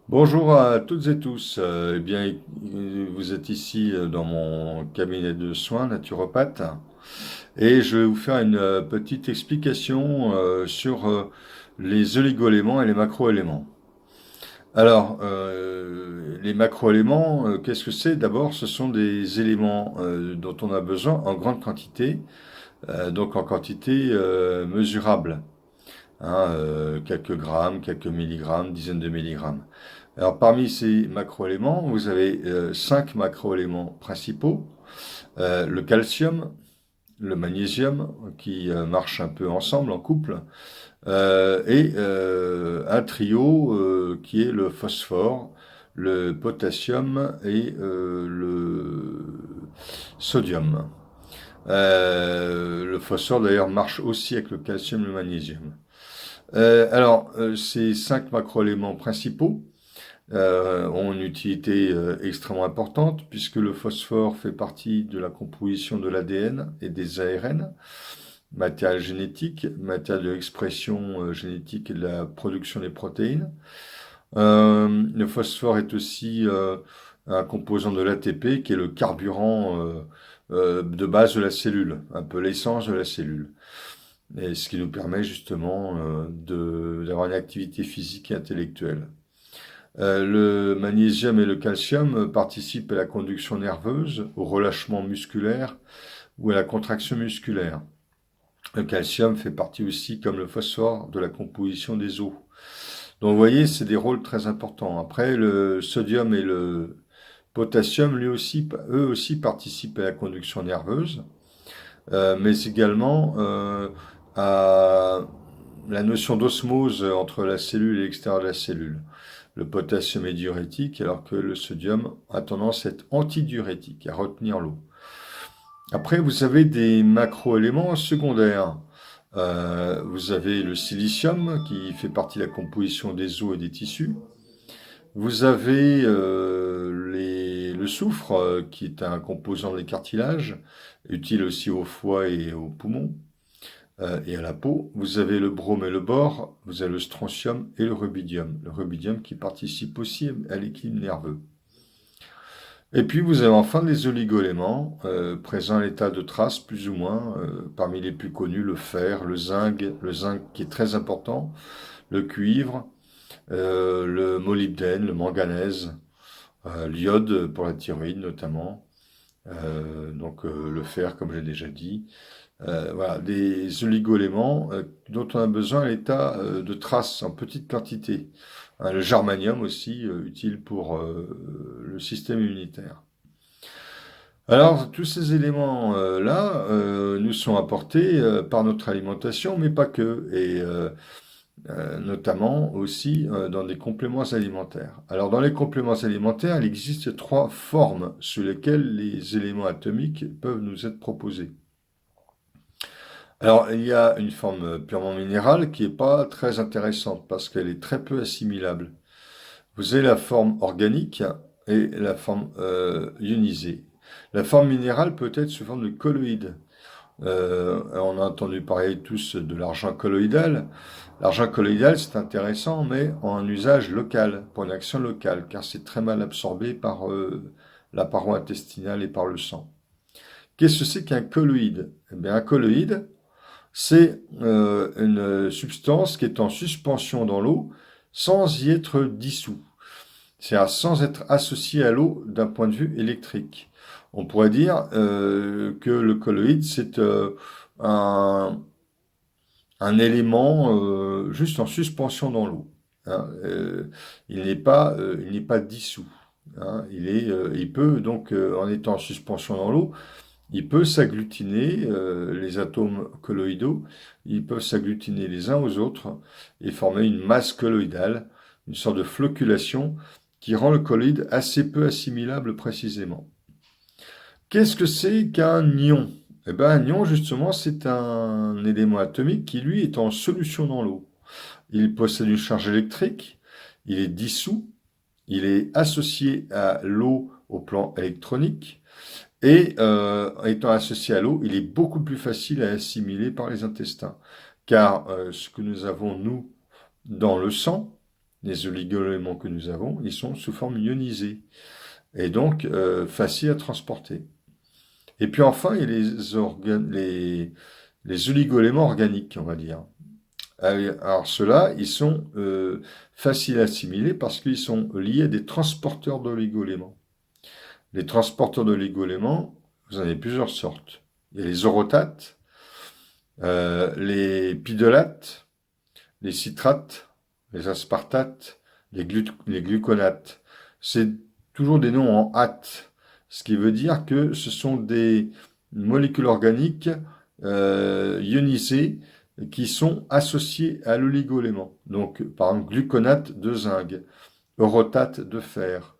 Bonjour à toutes et tous. Vous êtes ici dans mon cabinet de soins naturopathe et je vais vous faire une petite explication sur les oligoéléments et les macroéléments. Alors, les macroéléments, qu'est-ce que c'est? D'abord, ce sont des éléments dont on a besoin en grande quantité, donc en quantité mesurable. Quelques grammes, quelques milligrammes, dizaines de milligrammes. Alors parmi ces macroéléments, vous avez cinq macroéléments principaux. Le calcium, le magnésium, qui marchent un peu ensemble, en couple, et un trio qui est le phosphore, le potassium et le sodium. Le phosphore d'ailleurs marche aussi avec le calcium et le magnésium. Ces cinq macroéléments principaux ont une utilité extrêmement importante puisque le phosphore fait partie de la composition de l'ADN et des ARN, matériel génétique, matériel de l'expression génétique et de la production des protéines. Le phosphore est aussi un composant de l'ATP qui est le carburant de base de la cellule, un peu l'essence de la cellule. Et ce qui nous permet justement d'avoir une activité physique et intellectuelle. Le magnésium et le calcium participent à la conduction nerveuse, au relâchement musculaire ou à la contraction musculaire. Le calcium fait partie aussi, comme le phosphore, de la composition des os. Donc vous voyez, c'est des rôles très importants. Après, le sodium et le potassium, eux aussi participent à la conduction nerveuse, mais également à la notion d'osmose entre la cellule et l'extérieur de la cellule. Le potassium est diurétique alors que le sodium a tendance à être antidiurétique, à retenir l'eau. Après, vous avez des macroéléments secondaires. Vous avez le silicium qui fait partie de la composition des os et des tissus. Vous avez le soufre qui est un composant des cartilages, utile aussi au foie et aux poumons et à la peau. Vous avez le brome et le bore, vous avez le strontium et le rubidium. Le rubidium qui participe aussi à l'équilibre nerveux. Et puis vous avez enfin les oligoéléments, présents à l'état de trace plus ou moins, parmi les plus connus, le zinc qui est très important, le cuivre, le molybdène, le manganèse, l'iode pour la thyroïde notamment, le fer comme j'ai déjà dit. Voilà, des oligoéléments dont on a besoin à l'état de trace en petite quantité. Le germanium aussi, utile pour le système immunitaire. Alors, tous ces éléments-là nous sont apportés par notre alimentation, mais pas que, et notamment aussi dans des compléments alimentaires. Alors, dans les compléments alimentaires, il existe trois formes sous lesquelles les éléments atomiques peuvent nous être proposés. Alors, il y a une forme purement minérale qui n'est pas très intéressante parce qu'elle est très peu assimilable. Vous avez la forme organique et la forme ionisée. La forme minérale peut être sous forme de colloïde. On a entendu parler tous de l'argent colloïdal. L'argent colloïdal, c'est intéressant, mais en un usage local, pour une action locale, car c'est très mal absorbé par la paroi intestinale et par le sang. Qu'est-ce que c'est qu'un colloïde? Eh bien, un colloïde, c'est une substance qui est en suspension dans l'eau sans y être dissous, c'est-à-dire sans être associé à l'eau d'un point de vue électrique. On pourrait dire que le colloïde, c'est un élément juste en suspension dans l'eau. Hein. Il n'est pas dissous. Hein. Il peut donc, en étant en suspension dans l'eau, il peut s'agglutiner, les atomes colloïdaux, ils peuvent s'agglutiner les uns aux autres et former une masse colloïdale, une sorte de flocculation qui rend le colloïde assez peu assimilable précisément. Qu'est-ce que c'est qu'un ion? Eh ben, un ion, justement, c'est un élément atomique qui, lui, est en solution dans l'eau. Il possède une charge électrique, il est dissous, il est associé à l'eau au plan électronique, et étant associé à l'eau, il est beaucoup plus facile à assimiler par les intestins. Car ce que nous avons, nous, dans le sang, les oligoéléments que nous avons, ils sont sous forme ionisée, et donc faciles à transporter. Et puis enfin, il y a les oligoéléments organiques, on va dire. Alors ceux-là, ils sont faciles à assimiler parce qu'ils sont liés à des transporteurs d'oligoéléments. Les transporteurs d'oligoéléments, vous en avez plusieurs sortes. Il y a les orotates, les pidolates, les citrates, les aspartates, les gluconates. C'est toujours des noms en hâte, ce qui veut dire que ce sont des molécules organiques ionisées qui sont associées à l'oligoélément. Donc, par exemple, gluconate de zinc, orotate de fer.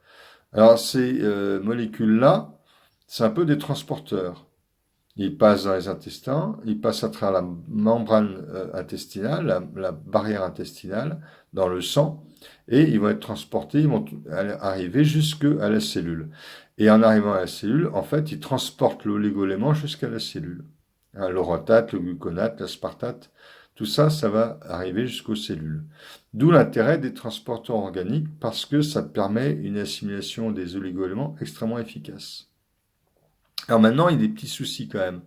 Alors, ces molécules-là, c'est un peu des transporteurs. Ils passent dans les intestins, ils passent à travers la membrane intestinale, la barrière intestinale, dans le sang, et ils vont être transportés, ils vont arriver jusqu'à la cellule. Et en arrivant à la cellule, en fait, ils transportent l'oligoélément jusqu'à la cellule. Hein, l'orotate, le gluconate, l'aspartate, tout ça, ça va arriver jusqu'aux cellules. D'où l'intérêt des transporteurs organiques, parce que ça permet une assimilation des oligoéléments extrêmement efficace. Alors maintenant, il y a des petits soucis quand même.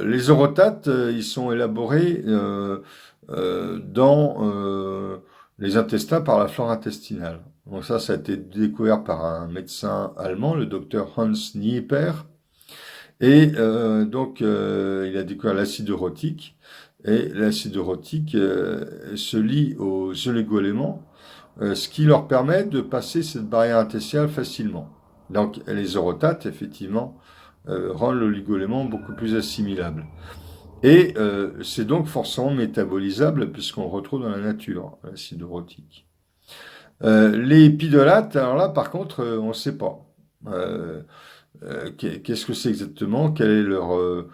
Les orotates, ils sont élaborés dans les intestins par la flore intestinale. Donc ça a été découvert par un médecin allemand, le docteur Hans Nieper. Et donc, il a découvert l'acide orotique. Et l'acide orotique se lie aux oligoéléments, ce qui leur permet de passer cette barrière intestinale facilement. Donc, les orotates, effectivement, rendent l'oligoélément beaucoup plus assimilable. Et c'est donc forcément métabolisable puisqu'on le retrouve dans la nature, l'acide orotique. Les pidolates, alors là, par contre, on ne sait pas. Qu'est-ce que c'est exactement? Quel est leur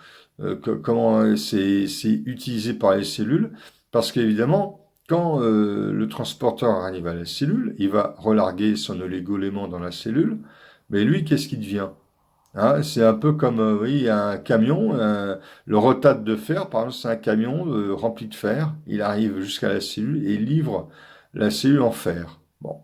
comment c'est utilisé par les cellules? Parce qu'évidemment, quand le transporteur arrive à la cellule, il va relarguer son oligoélément dans la cellule, mais lui, qu'est-ce qu'il devient? Hein, c'est un peu comme oui, un camion, le rotate de fer, par exemple, c'est un camion rempli de fer. Il arrive jusqu'à la cellule et il livre la cellule en fer. Bon.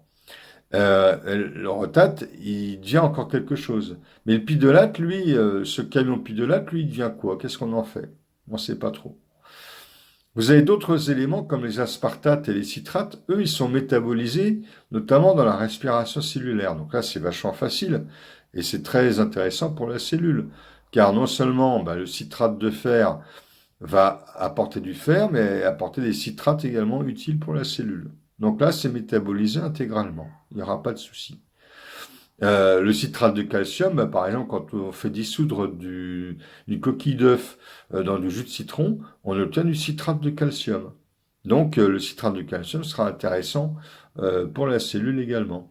Le rotate, il devient encore quelque chose. Mais le pidolate, lui, ce camion pidolate, lui, il devient quoi? Qu'est-ce qu'on en fait? On ne sait pas trop. Vous avez d'autres éléments comme les aspartates et les citrates. Eux, ils sont métabolisés, notamment dans la respiration cellulaire. Donc là, c'est vachement facile et c'est très intéressant pour la cellule. Car non seulement le citrate de fer va apporter du fer, mais apporter des citrates également utiles pour la cellule. Donc là, c'est métabolisé intégralement. Il n'y aura pas de souci. Le citrate de calcium, par exemple, quand on fait dissoudre une coquille d'œuf dans du jus de citron, on obtient du citrate de calcium. Donc, le citrate de calcium sera intéressant pour la cellule également.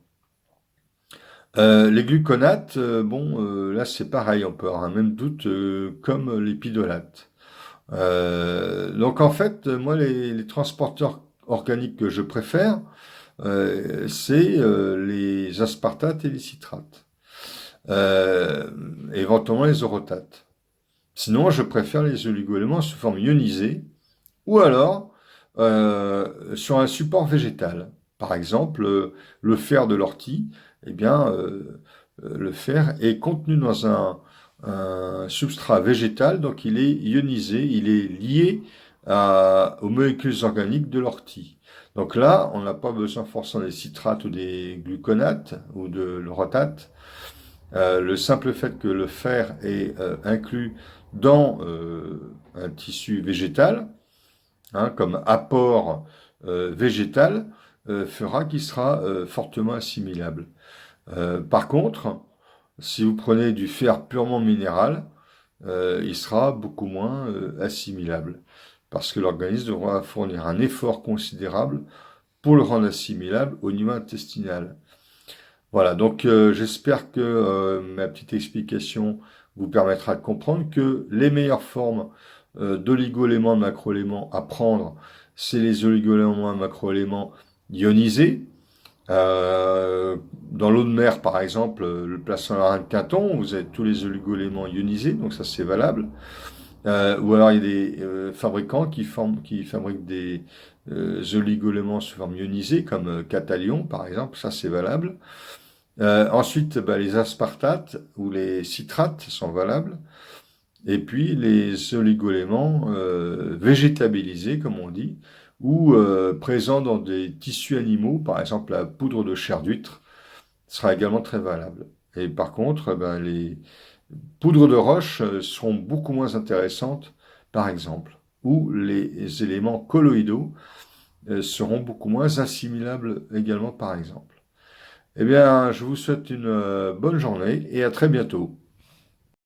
Les gluconates, là c'est pareil, on peut avoir un même doute comme les pidolates. Donc en fait, moi les transporteurs organiques que je préfère, c'est les aspartates et les citrates. Éventuellement les orotates. Sinon, je préfère les oligoéléments sous forme ionisée ou alors sur un support végétal. Par exemple, le fer de l'ortie, eh bien, le fer est contenu dans un substrat végétal, donc il est ionisé, il est lié aux molécules organiques de l'ortie. Donc là, on n'a pas besoin forcément des citrates ou des gluconates ou de l'orotate. Le simple fait que le fer est inclus dans un tissu végétal, comme apport végétal, fera qu'il sera fortement assimilable. Par contre, si vous prenez du fer purement minéral, il sera beaucoup moins assimilable, parce que l'organisme devra fournir un effort considérable pour le rendre assimilable au niveau intestinal. Voilà, donc j'espère que ma petite explication vous permettra de comprendre que les meilleures formes d'oligoéléments, de macroéléments à prendre, c'est les oligoéléments et macroéléments ionisés. Dans l'eau de mer, par exemple, le poisson marin de Quinton, vous avez tous les oligoéléments ionisés, donc ça c'est valable. Ou alors il y a des fabricants qui fabriquent des oligoéléments sous forme ionisée, comme Catalion par exemple, ça c'est valable. Ensuite, bah, les aspartates ou les citrates sont valables. Et puis les oligoéléments végétabilisés, comme on dit, ou présents dans des tissus animaux, par exemple la poudre de chair d'huître, sera également très valable. Et par contre, ben, les poudres de roche seront beaucoup moins intéressantes, par exemple, ou les éléments colloïdaux seront beaucoup moins assimilables également, par exemple. Eh bien, je vous souhaite une bonne journée et à très bientôt.